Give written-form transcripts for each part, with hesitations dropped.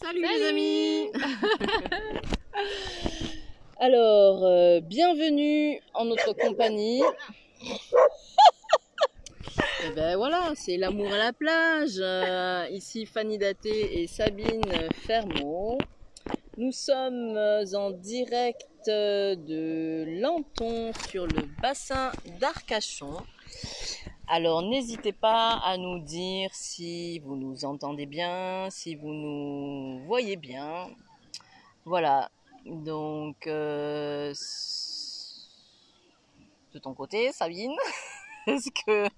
Salut les amis. Alors, bienvenue en notre compagnie. Et ben voilà, c'est l'amour à la plage. Ici Fanny Daté et Sabine Fermot. Nous sommes en direct de Lanton sur le bassin d'Arcachon. Alors n'hésitez pas à nous dire si vous nous entendez bien, si vous nous voyez bien. Voilà, donc de ton côté, Sabine, est-ce que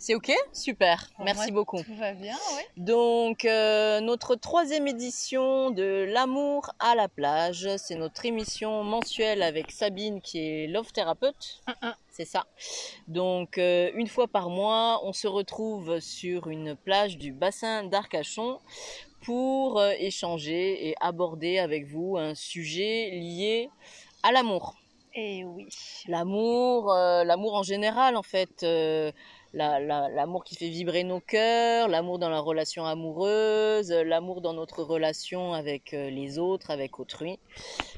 c'est ok? Super, Pour merci moi, beaucoup. Tout va bien, oui. Donc notre 3e édition de l'amour à la plage, c'est notre émission mensuelle avec Sabine qui est love thérapeute. C'est ça. Donc une fois par mois, on se retrouve sur une plage du bassin d'Arcachon pour échanger et aborder avec vous un sujet lié à l'amour. Et oui. L'amour en général en fait, l'amour qui fait vibrer nos cœurs, l'amour dans la relation amoureuse, l'amour dans notre relation avec les autres, avec autrui.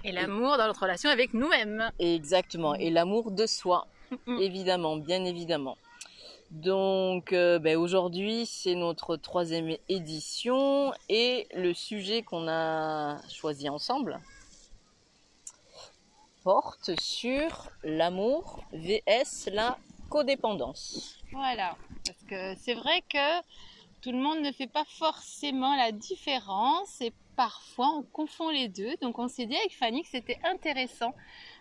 Et l'amour dans notre relation avec nous-mêmes. Exactement, et l'amour de soi, évidemment, bien évidemment. Donc aujourd'hui c'est notre 3e édition et le sujet qu'on a choisi ensemble porte sur l'amour vs la codépendance. Voilà. Parce que c'est vrai que tout le monde ne fait pas forcément la différence et parfois on confond les deux. Donc on s'est dit avec Fanny que c'était intéressant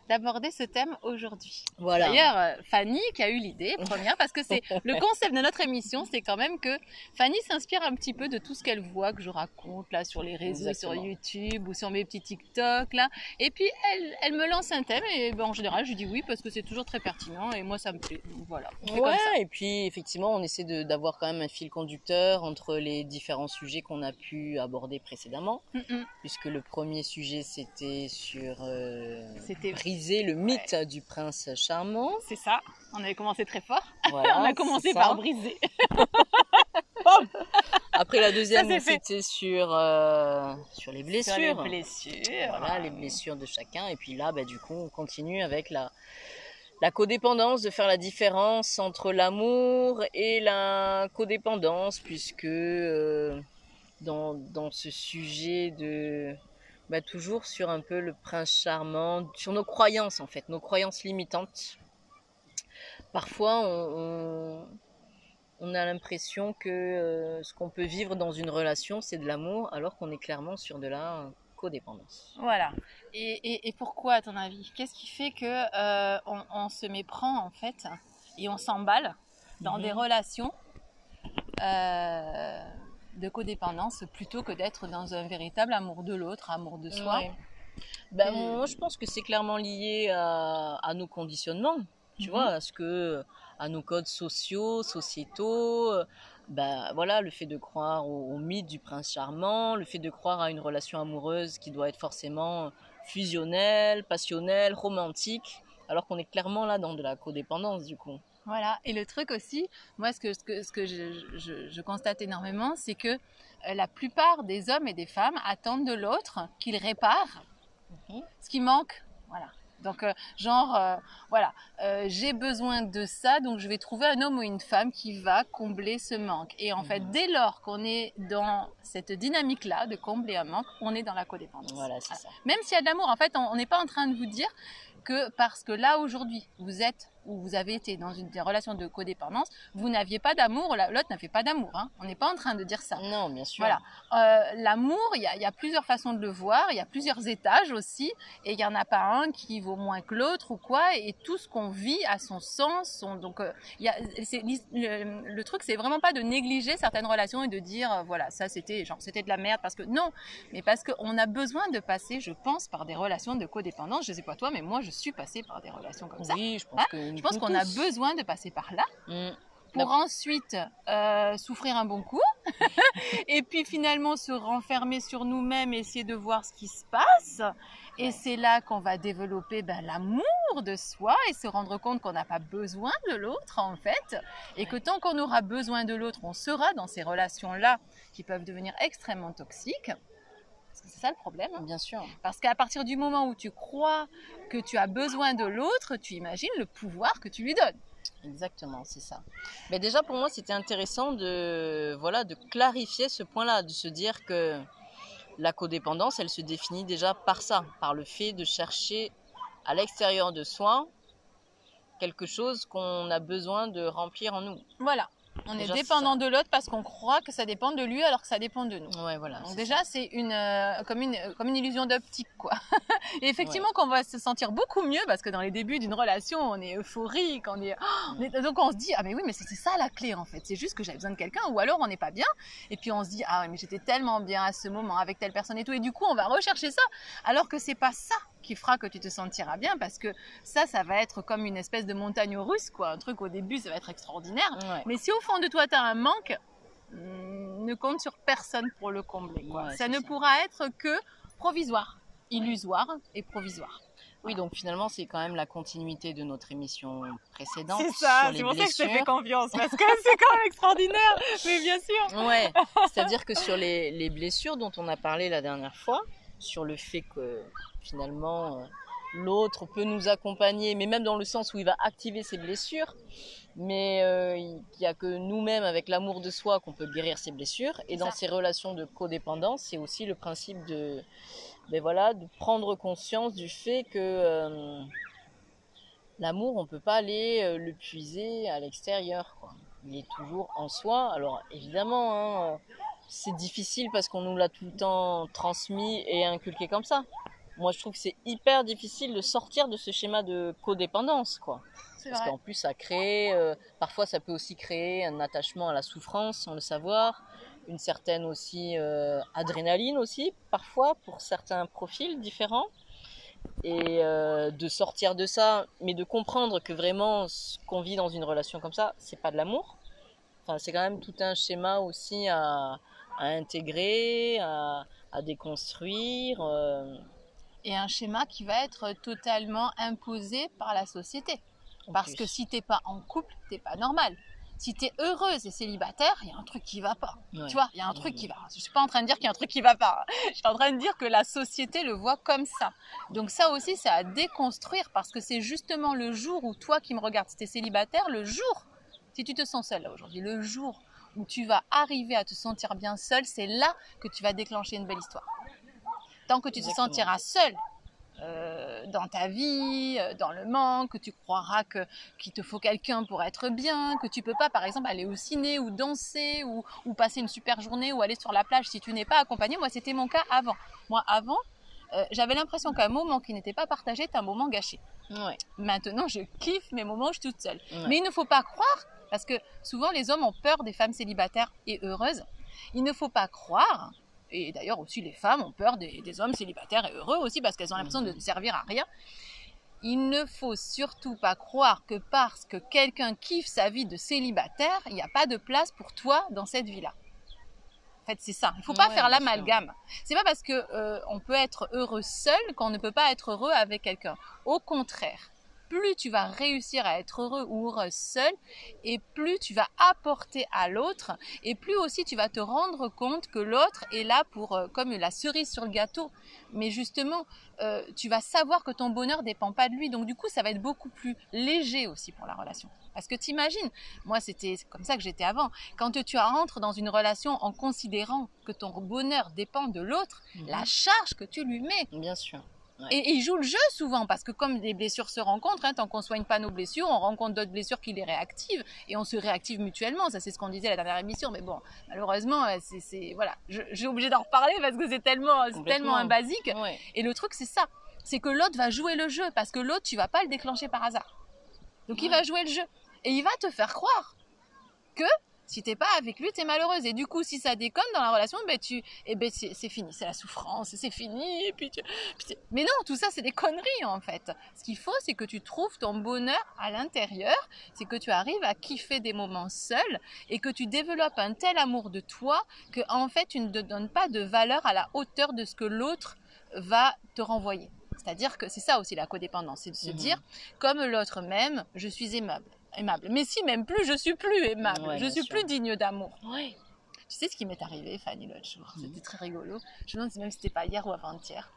d'aborder ce thème aujourd'hui. Voilà. D'ailleurs, Fanny qui a eu l'idée première, parce que c'est le concept de notre émission, c'est quand même que Fanny s'inspire un petit peu de tout ce qu'elle voit que je raconte là sur les réseaux, Exactement. sur YouTube ou sur mes petits TikTok là. Et puis elle me lance un thème et en général je dis oui parce que c'est toujours très pertinent et moi ça me plaît. Donc voilà. On fait comme ça. Et puis effectivement on essaie d'avoir quand même un fil conducteur entre les différents sujets qu'on a pu aborder précédemment, puisque le premier sujet c'était sur C'était briser le mythe du prince charmant. C'est ça, on avait commencé très fort. Voilà, on a commencé par briser. Après la deuxième, Ça, c'était sur les blessures. Sur les blessures. Voilà, les blessures de chacun. Et puis là, du coup, on continue avec la codépendance, de faire la différence entre l'amour et la codépendance, puisque dans ce sujet de... toujours sur un peu le prince charmant, sur nos croyances en fait, nos croyances limitantes. Parfois, on a l'impression que ce qu'on peut vivre dans une relation, c'est de l'amour, alors qu'on est clairement sur de la codépendance. Voilà. Et pourquoi, à ton avis? Qu'est-ce qui fait que on se méprend en fait et on s'emballe dans des relations de codépendance plutôt que d'être dans un véritable amour de l'autre, amour de soi? Ouais. Moi, je pense que c'est clairement lié à nos conditionnements. Tu vois, à nos codes sociétaux, voilà, le fait de croire au mythe du prince charmant, le fait de croire à une relation amoureuse qui doit être forcément fusionnelle, passionnelle, romantique, alors qu'on est clairement là dans de la codépendance du coup. Voilà, et le truc aussi, moi ce que je constate énormément, c'est que la plupart des hommes et des femmes attendent de l'autre qu'il répare ce qui manque. Voilà. Donc j'ai besoin de ça, donc je vais trouver un homme ou une femme qui va combler ce manque. Et en fait, dès lors qu'on est dans cette dynamique-là de combler un manque, on est dans la codépendance. Voilà, c'est ça. Même s'il y a de l'amour, en fait, on n'est pas en train de vous dire que parce que là aujourd'hui vous êtes ou vous avez été dans une relation de codépendance, vous n'aviez pas d'amour, l'autre n'avait pas d'amour. Hein. On n'est pas en train de dire ça. Non, bien sûr. Voilà. L'amour, il y a plusieurs façons de le voir, il y a plusieurs étages aussi, et il n'y en a pas un qui vaut moins que l'autre ou quoi, et tout ce qu'on vit a son sens. Donc, le truc, c'est vraiment pas de négliger certaines relations et de dire, voilà, ça c'était de la merde, parce que non, mais parce qu'on a besoin de passer, je pense, par des relations de codépendance. Je sais pas toi, mais moi, je suis passée par des relations comme ça. Oui, je pense qu'on a besoin de passer par là pour ensuite souffrir un bon coup et puis finalement se renfermer sur nous-mêmes et essayer de voir ce qui se passe. Et c'est là qu'on va développer l'amour de soi et se rendre compte qu'on n'a pas besoin de l'autre en fait. Et que tant qu'on aura besoin de l'autre, on sera dans ces relations-là qui peuvent devenir extrêmement toxiques. C'est ça le problème. Hein. Bien sûr. Parce qu'à partir du moment où tu crois que tu as besoin de l'autre, tu imagines le pouvoir que tu lui donnes. Exactement, c'est ça. Mais déjà pour moi c'était intéressant de clarifier ce point-là, de se dire que la codépendance, elle se définit déjà par ça, par le fait de chercher à l'extérieur de soi quelque chose qu'on a besoin de remplir en nous. Voilà. On déjà, est dépendant de l'autre parce qu'on croit que ça dépend de lui alors que ça dépend de nous. Ouais, voilà. Donc déjà, c'est comme une illusion d'optique, quoi. Et effectivement, Ouais. qu'on va se sentir beaucoup mieux parce que dans les débuts d'une relation, on est euphorique, donc on se dit, ah mais oui, mais c'est ça la clé en fait. C'est juste que j'avais besoin de quelqu'un ou alors on n'est pas bien. Et puis on se dit, ah ouais, mais j'étais tellement bien à ce moment avec telle personne et tout. Et du coup, on va rechercher ça alors que c'est pas ça qui fera que tu te sentiras bien parce que ça va être comme une espèce de montagne russe, quoi. Un truc au début, ça va être extraordinaire. Ouais. Mais si au fond de toi, tu as un manque, ne compte sur personne pour le combler, quoi. Ouais, Ça ne pourra être que provisoire, illusoire et provisoire. Oui, donc finalement, c'est quand même la continuité de notre émission précédente. C'est ça, sur les c'est pour ça que je te blessures. fais confiance, parce que c'est quand même extraordinaire, mais bien sûr. Ouais, c'est-à-dire que sur les blessures dont on a parlé la dernière fois, sur le fait que finalement l'autre peut nous accompagner, mais même dans le sens où il va activer ses blessures, mais il n'y a que nous-mêmes avec l'amour de soi qu'on peut guérir ses blessures. Et dans ces relations de codépendance, c'est aussi le principe de prendre conscience du fait que l'amour, on ne peut pas aller le puiser à l'extérieur, quoi. Il est toujours en soi. Alors évidemment, c'est difficile parce qu'on nous l'a tout le temps transmis et inculqué comme ça. Moi, je trouve que c'est hyper difficile de sortir de ce schéma de codépendance, quoi. Parce qu'en plus, ça crée, parfois ça peut aussi créer un attachement à la souffrance sans le savoir, une certaine aussi adrénaline aussi, parfois pour certains profils différents. Et de sortir de ça, mais de comprendre que vraiment ce qu'on vit dans une relation comme ça, c'est pas de l'amour. Enfin, c'est quand même tout un schéma aussi à intégrer, à déconstruire. Et un schéma qui va être totalement imposé par la société. Parce que si t'es pas en couple, t'es pas normal. Si t'es heureuse et célibataire, il y a un truc qui va pas. Ouais. Tu vois, il y a un truc qui va. Je suis pas en train de dire qu'il y a un truc qui va pas. Je suis en train de dire que la société le voit comme ça. Donc ça aussi, c'est à déconstruire parce que c'est justement le jour où toi qui me regardes, si t'es célibataire, le jour, si tu te sens seule là aujourd'hui, le jour où tu vas arriver à te sentir bien seule, c'est là que tu vas déclencher une belle histoire. Tant que tu te sentiras seule, dans ta vie, dans le manque, que tu croiras qu'il te faut quelqu'un pour être bien, que tu peux pas par exemple aller au ciné ou danser ou passer une super journée ou aller sur la plage si tu n'es pas accompagné. Moi c'était mon cas avant. Moi avant, j'avais l'impression qu'un moment qui n'était pas partagé est un moment gâché. Ouais. Maintenant je kiffe mes moments où je suis toute seule. Ouais. Mais il ne faut pas croire, parce que souvent les hommes ont peur des femmes célibataires et heureuses, il ne faut pas croire. Et d'ailleurs aussi les femmes ont peur des hommes célibataires et heureux aussi parce qu'elles ont l'impression de ne servir à rien. Il ne faut surtout pas croire que parce que quelqu'un kiffe sa vie de célibataire, il n'y a pas de place pour toi dans cette vie-là. En fait, c'est ça. Il ne faut pas faire l'amalgame. C'est pas parce qu'on peut être heureux seul qu'on ne peut pas être heureux avec quelqu'un. Au contraire. Plus tu vas réussir à être heureux ou heureuse seul, et plus tu vas apporter à l'autre, et plus aussi tu vas te rendre compte que l'autre est là pour comme la cerise sur le gâteau. Mais justement, tu vas savoir que ton bonheur dépend pas de lui. Donc du coup, ça va être beaucoup plus léger aussi pour la relation. Parce que t'imagines, moi c'est comme ça que j'étais avant. Quand tu rentres dans une relation en considérant que ton bonheur dépend de l'autre, la charge que tu lui mets. Bien sûr. Ouais. Et il joue le jeu souvent parce que comme des blessures se rencontrent, tant qu'on soigne pas nos blessures, on rencontre d'autres blessures qui les réactivent et on se réactive mutuellement. Ça c'est ce qu'on disait à la dernière émission, mais bon, malheureusement, voilà, j'ai obligé d'en reparler parce que c'est tellement un basique. Ouais. Et le truc c'est ça, c'est que l'autre va jouer le jeu parce que l'autre tu vas pas le déclencher par hasard. Donc il va jouer le jeu et il va te faire croire que si t'es pas avec lui, t'es malheureuse. Et du coup, si ça déconne dans la relation, c'est fini, c'est la souffrance, c'est fini. Et puis mais non, tout ça, c'est des conneries en fait. Ce qu'il faut, c'est que tu trouves ton bonheur à l'intérieur, c'est que tu arrives à kiffer des moments seuls et que tu développes un tel amour de toi que en fait, tu ne te donnes pas de valeur à la hauteur de ce que l'autre va te renvoyer. C'est-à-dire que c'est ça aussi la codépendance, c'est de se dire, comme l'autre m'aime, je suis aimable. Mais si même plus, je suis plus aimable, je suis plus digne d'amour. Ouais. Tu sais ce qui m'est arrivé, Fanny, l'autre jour? C'était très rigolo. Je me demande même si c'était pas hier ou avant-hier.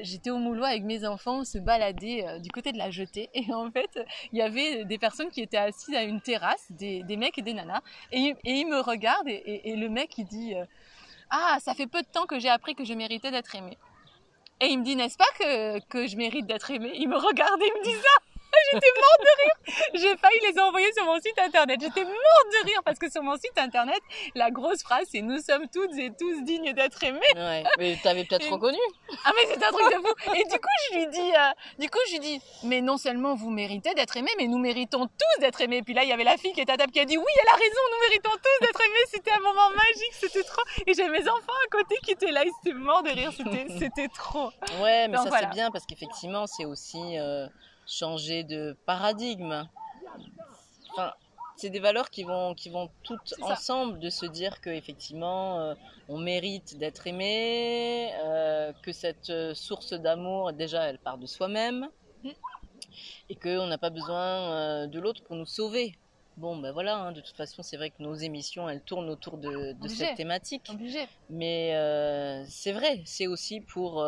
J'étais au Moulois avec mes enfants, on se baladait du côté de la jetée. Et en fait, il y avait des personnes qui étaient assises à une terrasse, des mecs et des nanas. Et ils me regardent et le mec, il dit ah, ça fait peu de temps que j'ai appris que je méritais d'être aimée. Et il me dit, n'est-ce pas que je mérite d'être aimée? Il me regarde et il me dit ça. J'étais morte de rire. J'ai failli les envoyer sur mon site internet. J'étais morte de rire parce que sur mon site internet, la grosse phrase c'est nous sommes toutes et tous dignes d'être aimés. Ouais, mais t'avais peut-être reconnu. Ah mais c'est un truc de fou. Et du coup je lui dis, mais non seulement vous méritez d'être aimés, mais nous méritons tous d'être aimés. Puis là il y avait la fille qui était à table qui a dit oui, elle a raison, nous méritons tous d'être aimés. C'était un moment magique, c'était trop. Et j'avais mes enfants à côté qui étaient là, ils étaient morts de rire. C'était trop. Ouais, mais donc, ça voilà. c'est bien parce qu'effectivement c'est aussi changer de paradigme. Enfin, c'est des valeurs qui vont toutes ensemble, de se dire que effectivement on mérite d'être aimé, que cette source d'amour déjà elle part de soi-même et qu'on n'a pas besoin de l'autre pour nous sauver. Bon ben voilà, hein, de toute façon c'est vrai que nos émissions elles tournent autour de cette thématique. Obligé. Mais c'est vrai, c'est aussi pour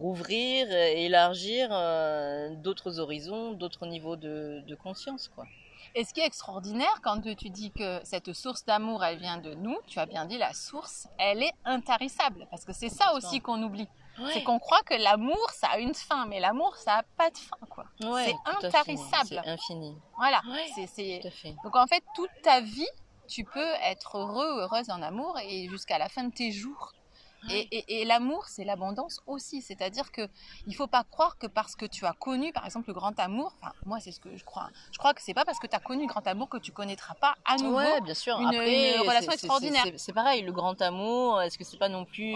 ouvrir et élargir d'autres horizons, d'autres niveaux de conscience, quoi. Et ce qui est extraordinaire quand tu dis que cette source d'amour, elle vient de nous, tu as bien dit, la source, elle est intarissable. Parce que c'est ça aussi qu'on oublie. Ouais. C'est qu'on croit que l'amour, ça a une fin, mais l'amour, ça n'a pas de fin, quoi. Ouais, c'est intarissable. C'est infini. Voilà. Ouais, tout à fait. Donc en fait, toute ta vie, tu peux être heureux ou heureuse en amour et jusqu'à la fin de tes jours. Et l'amour, c'est l'abondance aussi. C'est-à-dire qu'il ne faut pas croire que parce que tu as connu, par exemple, le grand amour, enfin, moi, c'est ce que je crois. Je crois que ce n'est pas parce que tu as connu le grand amour que tu ne connaîtras pas à nouveau bien sûr. une relation extraordinaire. C'est pareil, le grand amour, est-ce que ce n'est pas non plus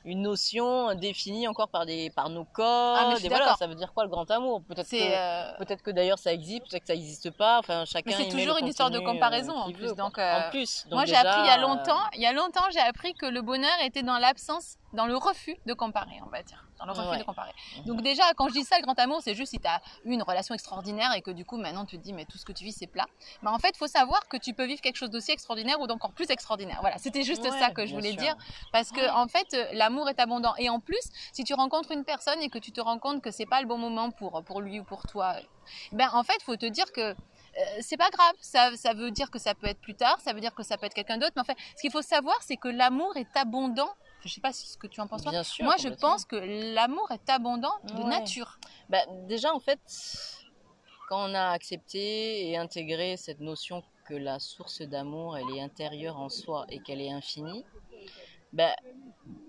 une notion définie encore par nos codes et voilà, ça veut dire quoi le grand amour? Peut-être que d'ailleurs ça existe, peut-être que ça n'existe pas. Enfin, chacun. Mais c'est toujours une histoire de comparaison en plus. Donc, moi, j'ai déjà... appris il y a longtemps, j'ai appris que le bonheur était dans l'absence, dans le refus de comparer, on va dire. Dans le refus de comparer. Donc déjà, quand je dis ça, le grand amour, c'est juste si tu as eu une relation extraordinaire et que du coup, maintenant, tu te dis, mais tout ce que tu vis, c'est plat. Mais en fait, il faut savoir que tu peux vivre quelque chose d'aussi extraordinaire ou d'encore plus extraordinaire. Voilà, c'était juste ça que je voulais dire. Parce que, en fait, l'amour est abondant. Et en plus, si tu rencontres une personne et que tu te rends compte que c'est pas le bon moment pour lui ou pour toi, ben, en fait, il faut te dire que c'est pas grave, ça veut dire que ça peut être plus tard, ça veut dire que ça peut être quelqu'un d'autre, mais en fait, ce qu'il faut savoir, c'est que l'amour est abondant. Je sais pas ce que tu en penses toi. Moi, je pense que l'amour est abondant de nature. Bah, déjà, en fait, quand on a accepté et intégré cette notion que la source d'amour, elle est intérieure en soi et qu'elle est infinie, bah,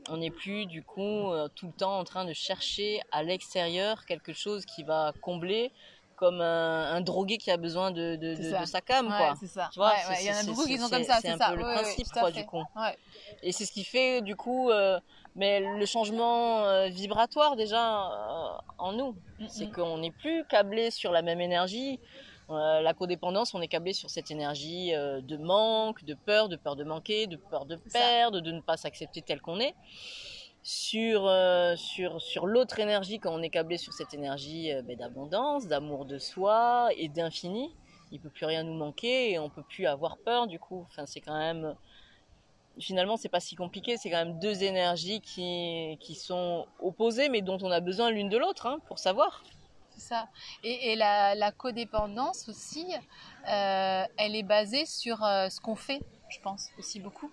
on n'est plus du coup tout le temps en train de chercher à l'extérieur quelque chose qui va combler, comme un drogué qui a besoin de sa cam, quoi. C'est ça. Tu vois, il y en a beaucoup qui sont comme ça, c'est un peu le principe, quoi, du coup. Et c'est ce qui fait, du coup, mais le changement vibratoire, déjà, en nous. C'est qu'on n'est plus câblé sur la même énergie. La codépendance, on est câblé sur cette énergie de manque, de peur de manquer, de peur de perdre, de ne pas s'accepter tel qu'on est. Sur l'autre énergie, quand on est câblé sur cette énergie d'abondance, d'amour de soi et d'infini, il peut plus rien nous manquer et on peut plus avoir peur, du coup. Enfin, c'est quand même, finalement, c'est pas si compliqué. C'est quand même deux énergies qui sont opposées, mais dont on a besoin l'une de l'autre, hein, pour savoir. C'est ça. Et la codépendance aussi, elle est basée sur ce qu'on fait, je pense, aussi beaucoup.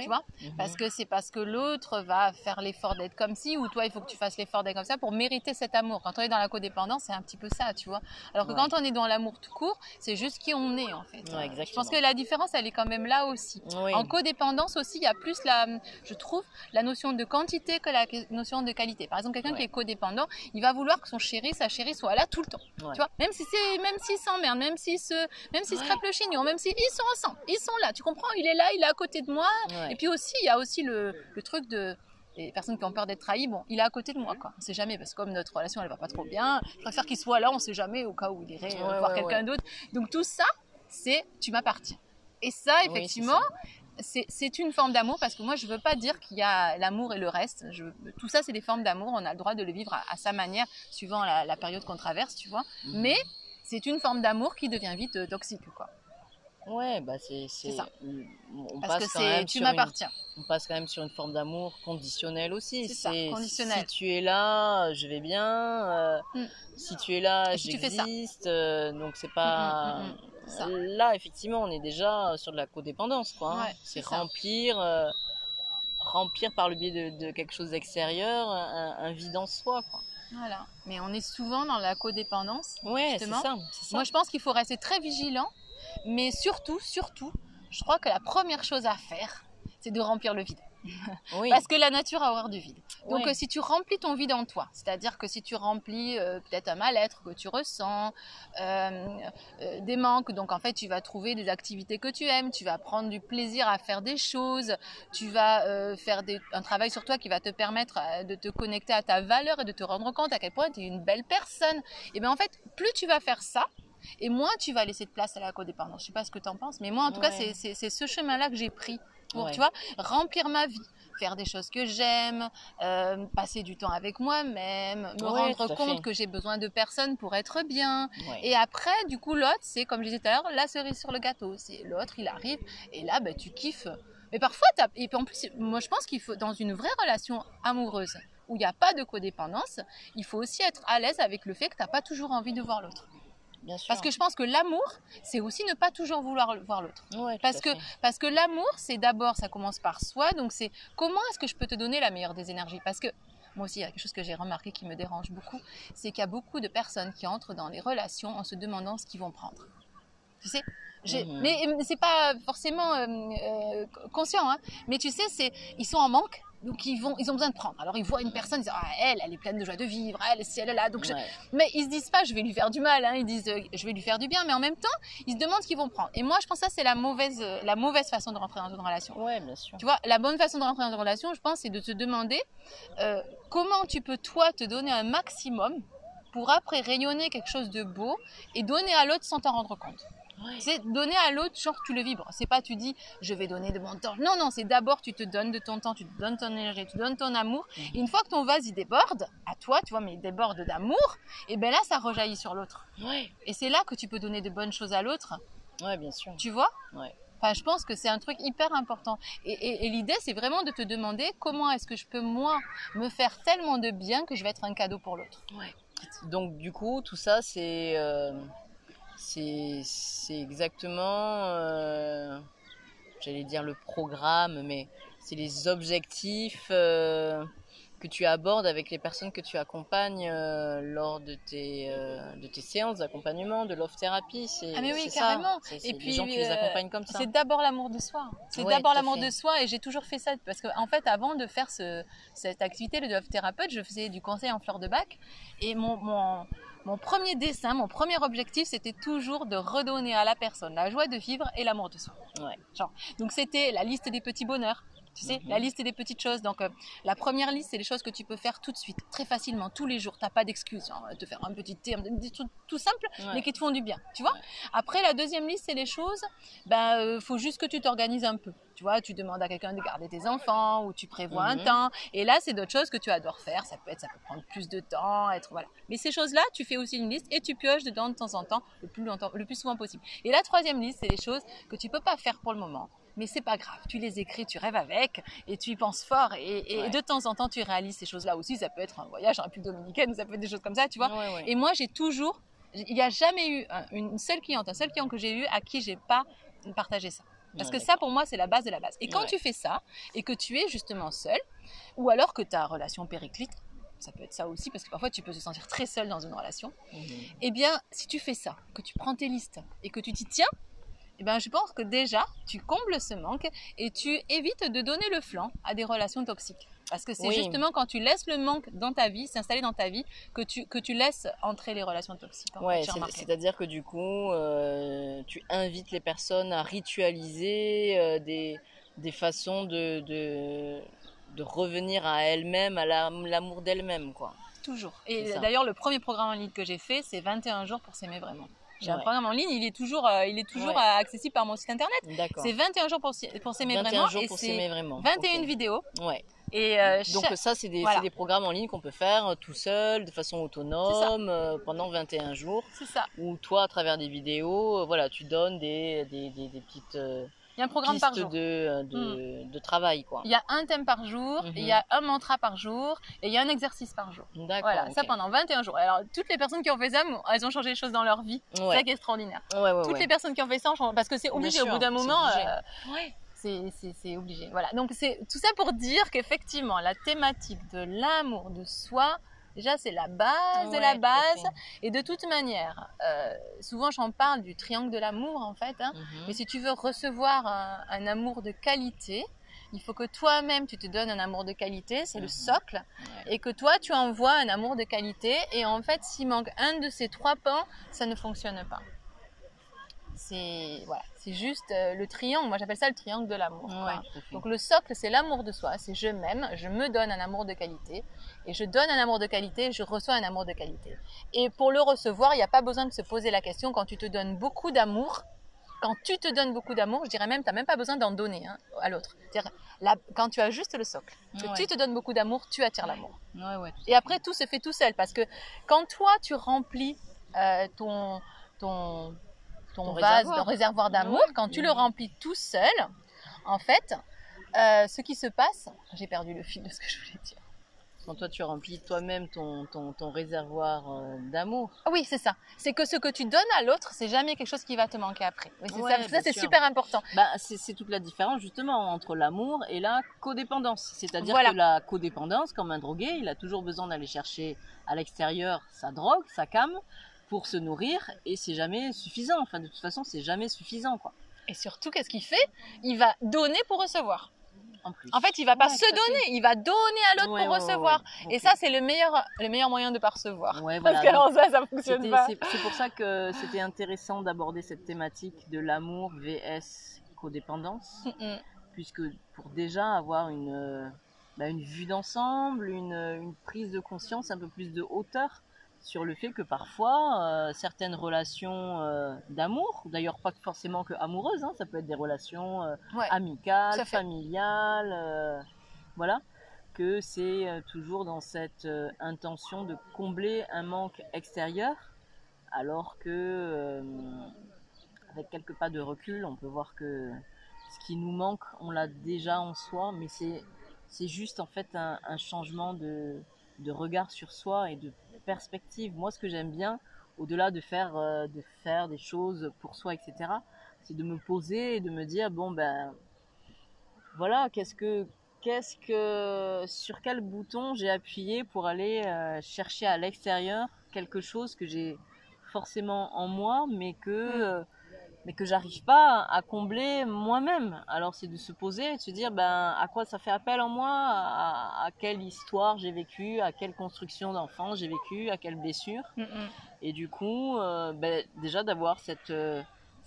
Tu vois, parce que c'est parce que l'autre va faire l'effort d'être comme ci, ou toi il faut que tu fasses l'effort d'être comme ça pour mériter cet amour. Quand on est dans la codépendance, c'est un petit peu ça, tu vois. Alors que quand on est dans l'amour tout court, c'est juste qui on est en fait. Je pense que la différence, elle est quand même là aussi. En codépendance aussi, il y a plus je trouve, la notion de quantité que la notion de qualité. Par exemple, quelqu'un qui est codépendant, il va vouloir que son chéri, sa chérie soit là tout le temps. Tu vois, même s'ils s'emmerdent, même s'ils se crêpent le chignon, même s'ils sont ensemble, ils sont là. Tu comprends, il est là, il est à côté de moi. Et puis aussi, il y a aussi le truc de les personnes qui ont peur d'être trahies. Bon, il est à côté de moi, quoi. On sait jamais, parce que comme notre relation, elle va pas trop bien, je préfère qu'il soit là, on sait jamais, au cas où il irait voir quelqu'un d'autre. Donc tout ça, c'est tu m'appartiens. Et ça, effectivement, c'est une forme d'amour, parce que moi, je veux pas dire qu'il y a l'amour et le reste. Tout ça, c'est des formes d'amour. On a le droit de le vivre à sa manière, suivant la période qu'on traverse, tu vois. Mais c'est une forme d'amour qui devient vite toxique, quoi. Ouais, bah C'est ça. On Parce passe que quand même tu sur m'appartiens. on passe quand même sur une forme d'amour conditionnel aussi. C'est ça, Si conditionnel. tu es là, je vais bien. Mm. Si tu es là, Et si tu fais ça. j'existe. Donc c'est Mm, mm, pas. mm, mm. C'est ça. Là, effectivement, on est déjà sur de la codépendance, quoi. Hein. Ouais, C'est c'est ça. remplir par le biais de quelque chose d'extérieur un vide en soi, quoi. Voilà. Mais on est souvent dans la codépendance, Ouais, c'est justement. ça, c'est ça. Moi, je pense qu'il faut rester très vigilant, mais surtout, je crois que la première chose à faire, c'est de remplir le vide. Oui, Parce que la nature a horreur du vide. Donc, ouais. si tu remplis ton vide en toi, c'est-à-dire que si tu remplis peut-être un mal-être que tu ressens, des manques, donc en fait, tu vas trouver des activités que tu aimes, tu vas prendre du plaisir à faire des choses, tu vas faire un travail sur toi qui va te permettre de te connecter à ta valeur et de te rendre compte à quel point tu es une belle personne. Et bien en fait, plus tu vas faire ça, et moins tu vas laisser de place à la codépendance. Je sais pas ce que tu en penses, mais moi en tout cas, Ouais. c'est ce chemin-là que j'ai pris pour, Ouais. tu vois, remplir ma vie, faire des choses que j'aime, passer du temps avec moi-même, me Ouais, rendre tout à compte fait. que j'ai besoin de personnes pour être bien. Ouais. Et après, du coup, l'autre, c'est comme je disais tout à l'heure, la cerise sur le gâteau. C'est l'autre, il arrive, et là, ben, tu kiffes. Mais parfois, et puis en plus, moi je pense qu'il faut, dans une vraie relation amoureuse, où il n'y a pas de codépendance, il faut aussi être à l'aise avec le fait que tu n'as pas toujours envie de voir l'autre. Bien sûr. Parce que je pense que l'amour, c'est aussi ne pas toujours vouloir voir l'autre. Ouais, tout Parce à que, fait. parce que l'amour, c'est d'abord, ça commence par soi. Donc c'est comment est-ce que je peux te donner la meilleure des énergies? Parce que moi aussi, il y a quelque chose que j'ai remarqué qui me dérange beaucoup, c'est qu'il y a beaucoup de personnes qui entrent dans les relations en se demandant ce qu'ils vont prendre. Tu sais, mais c'est pas forcément conscient, hein. Mais tu sais, ils sont en manque. Donc ils ont besoin de prendre. Alors ils voient une personne, ils disent elle est pleine de joie de vivre, elle si elle est là. Donc mais ils se disent pas je vais lui faire du mal, hein. Ils disent je vais lui faire du bien, mais en même temps ils se demandent ce qu'ils vont prendre. Et moi je pense que ça c'est la mauvaise façon de rentrer dans une relation. Ouais, bien sûr. Tu vois, la bonne façon de rentrer dans une relation, je pense, c'est de te demander comment tu peux toi te donner un maximum pour après rayonner quelque chose de beau et donner à l'autre sans t'en rendre compte. Ouais. C'est donner à l'autre, genre tu le vibres. C'est pas tu dis je vais donner de mon temps. Non, non, c'est d'abord tu te donnes de ton temps, tu te donnes ton énergie, tu donnes ton amour. Et une fois que ton vase il déborde, à toi, tu vois, mais il déborde d'amour, et bien là ça rejaillit sur l'autre. Ouais. Et c'est là que tu peux donner de bonnes choses à l'autre. Ouais, bien sûr. Tu vois? Ouais. Enfin, je pense que c'est un truc hyper important. Et l'idée, c'est vraiment de te demander comment est-ce que je peux, moi, me faire tellement de bien que je vais être un cadeau pour l'autre. Ouais. Donc, du coup, tout ça, c'est exactement, j'allais dire le programme, mais c'est les objectifs que tu abordes avec les personnes que tu accompagnes lors de tes séances d'accompagnement, de love thérapie. Ah mais oui, carrément. Et puis, les gens qui les accompagnent comme ça. C'est d'abord l'amour de soi. C'est d'abord l'amour de soi, et j'ai toujours fait ça parce que en fait, avant de faire cette activité de love thérapeute, je faisais du conseil en fleurs de bac, et mon premier dessin, mon premier objectif, c'était toujours de redonner à la personne la joie de vivre et l'amour de soi. Ouais. Genre, donc c'était la liste des petits bonheurs. Tu sais, la liste des petites choses. Donc, la première liste, c'est les choses que tu peux faire tout de suite, très facilement, tous les jours. Tu n'as pas d'excuses. Hein, te faire un petit thé, des trucs tout simples, mais qui te font du bien. Tu vois. Après, la deuxième liste, c'est les choses, faut juste que tu t'organises un peu. Tu vois, tu demandes à quelqu'un de garder tes enfants, ou tu prévois un temps. Et là, c'est d'autres choses que tu adores faire. Ça peut prendre plus de temps, voilà. Mais ces choses-là, tu fais aussi une liste et tu pioches dedans de temps en temps, le plus souvent possible. Et la troisième liste, c'est les choses que tu peux pas faire pour le moment. Mais c'est pas grave, tu les écris, tu rêves avec, et tu y penses fort, et de temps en temps tu réalises ces choses-là aussi. Ça peut être un voyage en République dominicaine, ou ça peut être des choses comme ça, tu vois. Et moi il n'y a jamais eu un seul client que j'ai eu à qui j'ai pas partagé ça. Parce que ça pour moi c'est la base de la base. Et quand tu fais ça, et que tu es justement seul, ou alors que ta relation périclite, ça peut être ça aussi, parce que parfois tu peux te sentir très seul dans une relation, et bien si tu fais ça, que tu prends tes listes, et que tu t'y tiens, eh ben, je pense que déjà, tu combles ce manque et tu évites de donner le flanc à des relations toxiques. Parce que c'est justement quand tu laisses le manque dans ta vie, s'installer dans ta vie, que tu laisses entrer les relations toxiques. Ouais, c'est-à-dire que du coup, tu invites les personnes à ritualiser des façons de revenir à elles-mêmes, à l'amour d'elles-mêmes, quoi. Toujours. Et d'ailleurs, le premier programme en ligne que j'ai fait, c'est 21 jours pour s'aimer vraiment. J'ai un programme en ligne, il est toujours accessible par mon site internet. C'est 21 jours pour s'aimer vraiment. 21 jours pour s'aimer vraiment. 21 vidéos. Et Donc ça, c'est des, voilà. c'est des programmes en ligne qu'on peut faire tout seul, de façon autonome, pendant 21 jours. C'est ça. Où toi, à travers des vidéos, voilà, tu donnes des petites Il y a un programme pistes par jour. de travail, quoi. Il y a un thème par jour, il y a un mantra par jour et il y a un exercice par jour. D'accord. Voilà, ok. ça pendant 21 jours. Alors, toutes les personnes qui ont fait ça, elles ont changé les choses dans leur vie. C'est ça qui est extraordinaire. Toutes les personnes qui ont fait ça, parce que c'est obligé au bout d'un moment. C'est obligé. Voilà. Donc, c'est tout ça pour dire qu'effectivement, la thématique de l'amour de soi, déjà, c'est la base de la base. Et de toute manière, souvent, j'en parle du triangle de l'amour, en fait. Hein. Mais si tu veux recevoir un amour de qualité, il faut que toi-même, tu te donnes un amour de qualité, c'est le socle. Et que toi, tu envoies un amour de qualité. Et en fait, s'il manque un de ces 3 pans, ça ne fonctionne pas. C'est juste le triangle. Moi, j'appelle ça le triangle de l'amour. Donc, le socle, c'est l'amour de soi. C'est je m'aime, je me donne un amour de qualité. Et je donne un amour de qualité, je reçois un amour de qualité. Et pour le recevoir, il n'y a pas besoin de se poser la question quand tu te donnes beaucoup d'amour. Quand tu te donnes beaucoup d'amour, je dirais même, tu n'as même pas besoin d'en donner à l'autre. C'est-à-dire, quand tu as juste le socle, que tu te donnes beaucoup d'amour, tu attires l'amour. Et après, tout se fait tout seul. Parce que quand toi, tu remplis ton vase, ton réservoir d'amour, quand tu le remplis tout seul, en fait, ce qui se passe, j'ai perdu le fil de ce que je voulais dire. Quand toi tu remplis toi-même ton réservoir d'amour. Oui, c'est ça. C'est que ce que tu donnes à l'autre, c'est jamais quelque chose qui va te manquer après. Oui, ça c'est super important. C'est toute la différence justement entre l'amour et la codépendance. C'est-à-dire que la codépendance, comme un drogué, il a toujours besoin d'aller chercher à l'extérieur sa drogue, sa cam, pour se nourrir, et c'est jamais suffisant. Enfin, de toute façon, c'est jamais suffisant, quoi. Et surtout, qu'est-ce qu'il fait? Il va donner pour recevoir. En fait, il va pas se donner, il va donner à l'autre pour recevoir. Et ça, c'est le meilleur moyen de pas recevoir. Parce qu'alors ça fonctionne pas. C'est pour ça que c'était intéressant d'aborder cette thématique de l'amour vs codépendance, puisque pour déjà avoir une vue d'ensemble, une prise de conscience, un peu plus de hauteur sur le fait que parfois certaines relations d'amour, d'ailleurs pas forcément que amoureuses, ça peut être des relations amicales, familiales, voilà, que c'est toujours dans cette intention de combler un manque extérieur, alors que avec quelques pas de recul, on peut voir que ce qui nous manque, on l'a déjà en soi, mais c'est juste en fait un changement de regard sur soi et de perspective. Moi, ce que j'aime bien, au-delà de faire des choses pour soi, etc., c'est de me poser et de me dire, bon ben, voilà, sur quel bouton j'ai appuyé pour aller chercher à l'extérieur quelque chose que j'ai forcément en moi, mais que j'arrive pas à combler moi-même. Alors c'est de se poser et de se dire à quoi ça fait appel en moi, à quelle histoire j'ai vécu, à quelle construction d'enfance j'ai vécu, à quelle blessure. Et du coup déjà d'avoir cette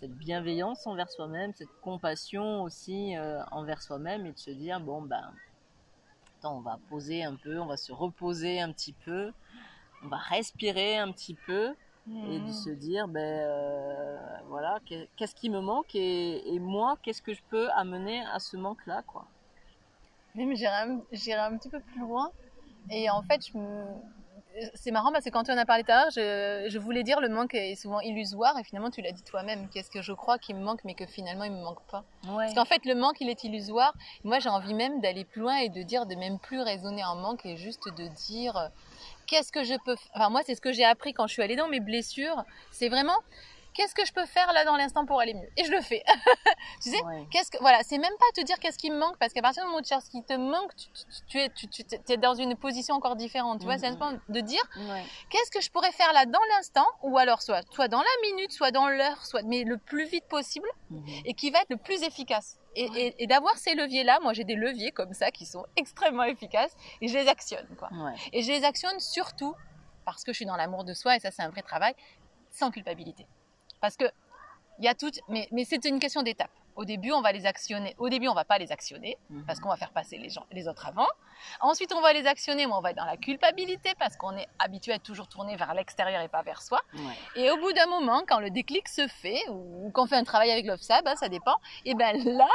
bienveillance envers soi-même, cette compassion aussi envers soi-même, et de se dire attends, on va poser un peu, on va se reposer un petit peu, on va respirer un petit peu, et de se dire voilà, qu'est-ce qui me manque, et moi, qu'est-ce que je peux amener à ce manque là, quoi. Oui, mais j'irai un petit peu plus loin, et en fait c'est marrant parce que quand tu en as parlé tout à l'heure, je voulais dire le manque est souvent illusoire, et finalement tu l'as dit toi-même. Qu'est-ce que je crois qu'il me manque, mais que finalement il me manque pas. Parce qu'en fait le manque il est illusoire. Moi j'ai envie même d'aller plus loin et de dire de même plus raisonner en manque, et juste de dire qu'est-ce que je peux faire. Enfin moi c'est ce que j'ai appris quand je suis allée dans mes blessures. C'est vraiment qu'est-ce que je peux faire là dans l'instant pour aller mieux, et je le fais. Tu sais, voilà, c'est même pas te dire qu'est-ce qui me manque, parce qu'à partir du moment où tu cherches ce qui te manque, tu es dans une position encore différente. Tu vois, c'est important de dire qu'est-ce que je pourrais faire là dans l'instant, ou alors soit dans la minute, soit dans l'heure, mais le plus vite possible, et qui va être le plus efficace. Et d'avoir ces leviers-là, moi j'ai des leviers comme ça qui sont extrêmement efficaces, et je les actionne, quoi. Et je les actionne surtout parce que je suis dans l'amour de soi, et ça c'est un vrai travail, sans culpabilité. Parce que il y a tout, mais c'est une question d'étape. Au début, on va les actionner. Au début, on va pas les actionner parce qu'on va faire passer les autres avant. Ensuite, on va les actionner, mais on va être dans la culpabilité parce qu'on est habitué à toujours tourner vers l'extérieur et pas vers soi. Et au bout d'un moment, quand le déclic se fait, ou qu'on fait un travail avec l'OFSAB, ça dépend, et là,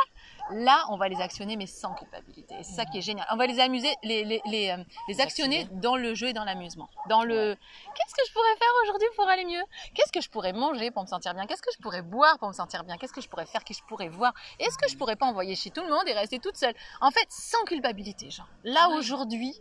là, on va les actionner, mais sans culpabilité. Et c'est ça qui est génial. On va les amuser, les actionner dans le jeu et dans l'amusement. Dans le qu'est-ce que je pourrais faire aujourd'hui pour aller mieux? Qu'est-ce que je pourrais manger pour me sentir bien? Qu'est-ce que je pourrais boire pour me sentir bien? Qu'est-ce que je pourrais faire? Qui je pourrais voir? Est-ce que je pourrais pas envoyer chez tout le monde et rester toute seule? En fait, sans culpabilité, genre. Là, aujourd'hui,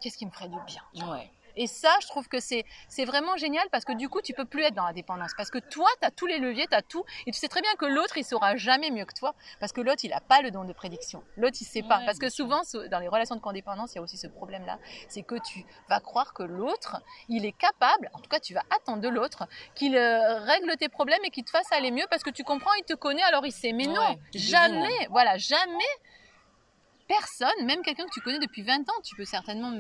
qu'est-ce qui me ferait du bien? Ouais. Et ça, je trouve que c'est vraiment génial parce que du coup, tu peux plus être dans la dépendance. Parce que toi, tu as tous les leviers, tu as tout. Et tu sais très bien que l'autre, il saura jamais mieux que toi. Parce que l'autre, il n'a pas le don de prédiction. L'autre, il sait pas. Parce que souvent, dans les relations de codépendance, il y a aussi ce problème-là. C'est que tu vas croire que l'autre, il est capable, en tout cas, tu vas attendre de l'autre, qu'il règle tes problèmes et qu'il te fasse aller mieux parce que tu comprends, il te connaît, alors il sait. Mais non, jamais, voilà, jamais personne, même quelqu'un que tu connais depuis 20 ans, tu peux certainement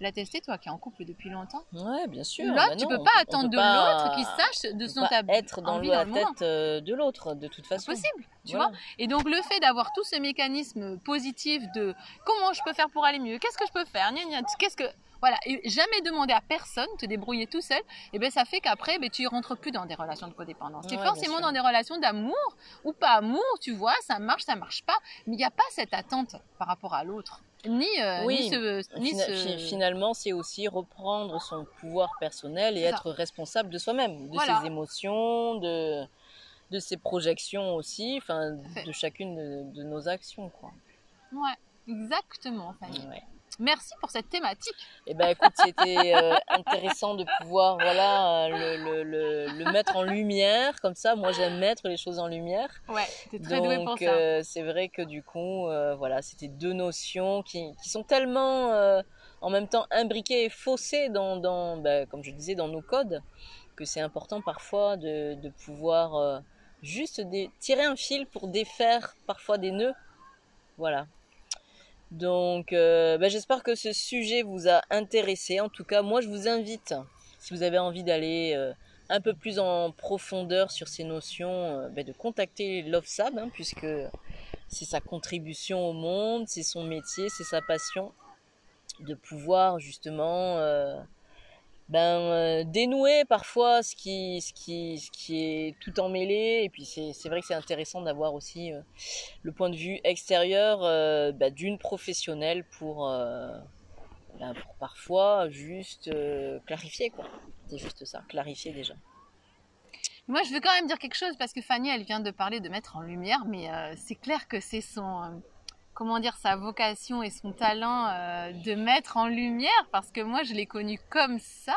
l'attester, toi qui es en couple depuis longtemps. Ouais, bien sûr. Là, tu peux pas attendre de l'autre qui sache de son être dans la tête de l'autre, de toute façon. C'est possible, tu vois. Et donc, le fait d'avoir tout ce mécanisme positif de comment je peux faire pour aller mieux, qu'est-ce que je peux faire, voilà, et jamais demander à personne, te débrouiller tout seul, et ben ça fait qu'après, tu ne rentres plus dans des relations de codépendance. Tu es forcément dans des relations d'amour ou pas amour, tu vois, ça marche pas, mais il n'y a pas cette attente par rapport à l'autre. Finalement, c'est aussi reprendre son pouvoir personnel et être responsable de soi-même, de ses émotions, de ses projections aussi, de chacune de nos actions, quoi. Ouais, exactement, Fanny. Ouais. Merci pour cette thématique. Eh ben, écoute, c'était intéressant de pouvoir, le mettre en lumière. Comme ça, moi, j'aime mettre les choses en lumière. Ouais, t'es très douée pour ça. C'est vrai que du coup, c'était deux notions qui sont tellement, en même temps, imbriquées et faussées comme je disais, dans nos codes, que c'est important parfois de pouvoir juste tirer un fil pour défaire parfois des nœuds. Voilà. Donc, j'espère que ce sujet vous a intéressé. En tout cas, moi, je vous invite, si vous avez envie d'aller un peu plus en profondeur sur ces notions, de contacter LoveSab, puisque c'est sa contribution au monde, c'est son métier, c'est sa passion, de pouvoir justement dénouer parfois ce qui est tout emmêlé. Et puis c'est vrai que c'est intéressant d'avoir aussi le point de vue extérieur d'une professionnelle pour parfois juste clarifier, quoi. C'est juste ça, clarifier déjà. Moi, je veux quand même dire quelque chose parce que Fanny, elle vient de parler de mettre en lumière, mais c'est clair que c'est sa vocation et son talent de mettre en lumière, parce que moi, je l'ai connue comme ça,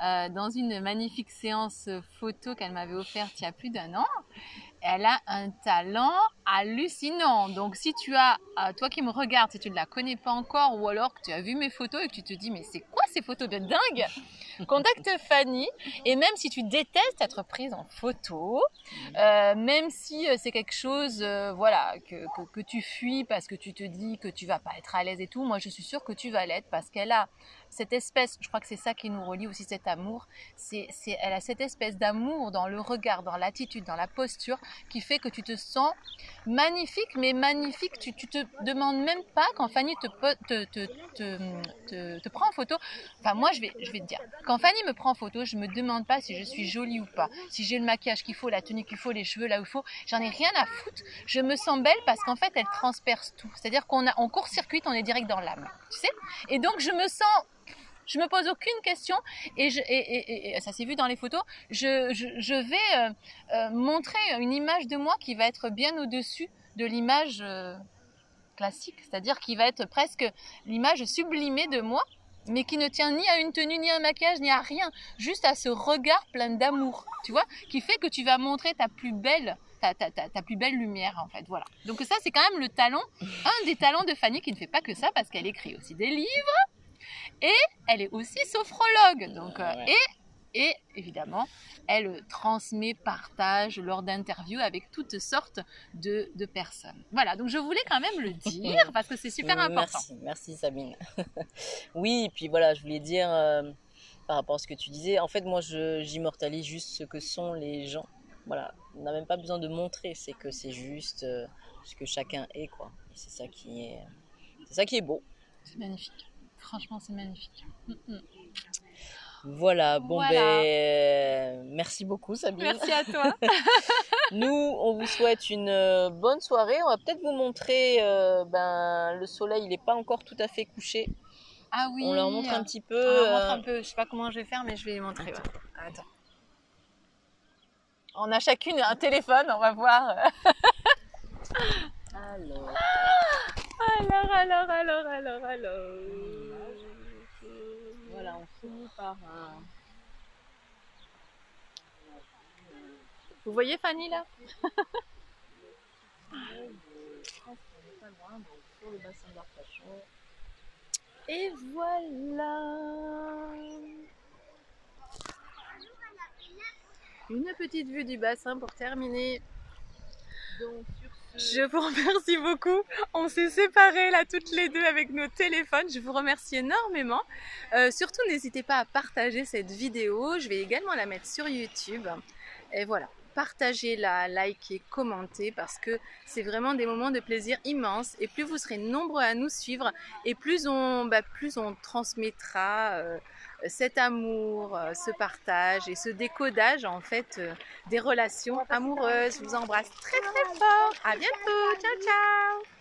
dans une magnifique séance photo qu'elle m'avait offerte il y a plus d'1 an. Elle a un talent hallucinant. Donc, si tu as, toi qui me regardes, si tu ne la connais pas encore, ou alors que tu as vu mes photos et que tu te dis, mais c'est quoi ces photos de dingue? Contacte Fanny. Et même si tu détestes être prise en photo, même si c'est quelque chose, que tu fuis parce que tu te dis que tu vas pas être à l'aise et tout, moi je suis sûre que tu vas l'être parce qu'elle a cette espèce, je crois que c'est ça qui nous relie aussi, cet amour, elle a cette espèce d'amour dans le regard, dans l'attitude, dans la posture, qui fait que tu te sens magnifique, mais magnifique, tu te demandes même pas quand Fanny te prend en photo. Enfin, moi, je vais te dire, quand Fanny me prend en photo, je me demande pas si je suis jolie ou pas, si j'ai le maquillage qu'il faut, la tenue qu'il faut, les cheveux là où il faut, j'en ai rien à foutre. Je me sens belle parce qu'en fait, elle transperce tout. C'est-à-dire qu'on court-circuite, on est direct dans l'âme, tu sais. Et donc, je me pose aucune question et ça s'est vu dans les photos. Je vais montrer une image de moi qui va être bien au-dessus de l'image classique, c'est-à-dire qui va être presque l'image sublimée de moi, mais qui ne tient ni à une tenue, ni à un maquillage, ni à rien, juste à ce regard plein d'amour, tu vois, qui fait que tu vas montrer ta plus belle lumière, en fait, voilà. Donc ça, c'est quand même un des talents de Fanny, qui ne fait pas que ça, parce qu'elle écrit aussi des livres. Et elle est aussi sophrologue, donc, et évidemment, elle transmet, partage lors d'interviews avec toutes sortes de personnes. Voilà, donc je voulais quand même le dire parce que c'est super important. Merci Sabine. Oui, et puis voilà, je voulais dire par rapport à ce que tu disais, en fait moi j'immortalise juste ce que sont les gens. Voilà, on n'a même pas besoin de montrer, c'est que c'est juste ce que chacun est, quoi. Et c'est ça qui est beau. C'est magnifique. Franchement, c'est magnifique. Voilà, merci beaucoup Sabine. Merci à toi. Nous, on vous souhaite une bonne soirée. On va peut-être vous montrer, le soleil, il n'est pas encore tout à fait couché. Ah oui. On leur montre un petit peu. On leur montre un peu. Je sais pas comment je vais faire, mais je vais les montrer. Ouais. Attends. On a chacune un téléphone, on va voir. Alors. Voilà, on finit par un... Vous voyez Fanny là? Sur le bassin d'Arcachon. Et voilà. Une petite vue du bassin pour terminer. Donc, je vous remercie beaucoup. On s'est séparés là toutes les deux avec nos téléphones. Je vous remercie énormément. Surtout, n'hésitez pas à partager cette vidéo. Je vais également la mettre sur YouTube. Et voilà, partagez-la, likez, commentez parce que c'est vraiment des moments de plaisir immenses. Et plus vous serez nombreux à nous suivre et plus on transmettra cet amour, ce partage et ce décodage en fait des relations amoureuses. Je vous embrasse très très fort. À bientôt. Ciao ciao.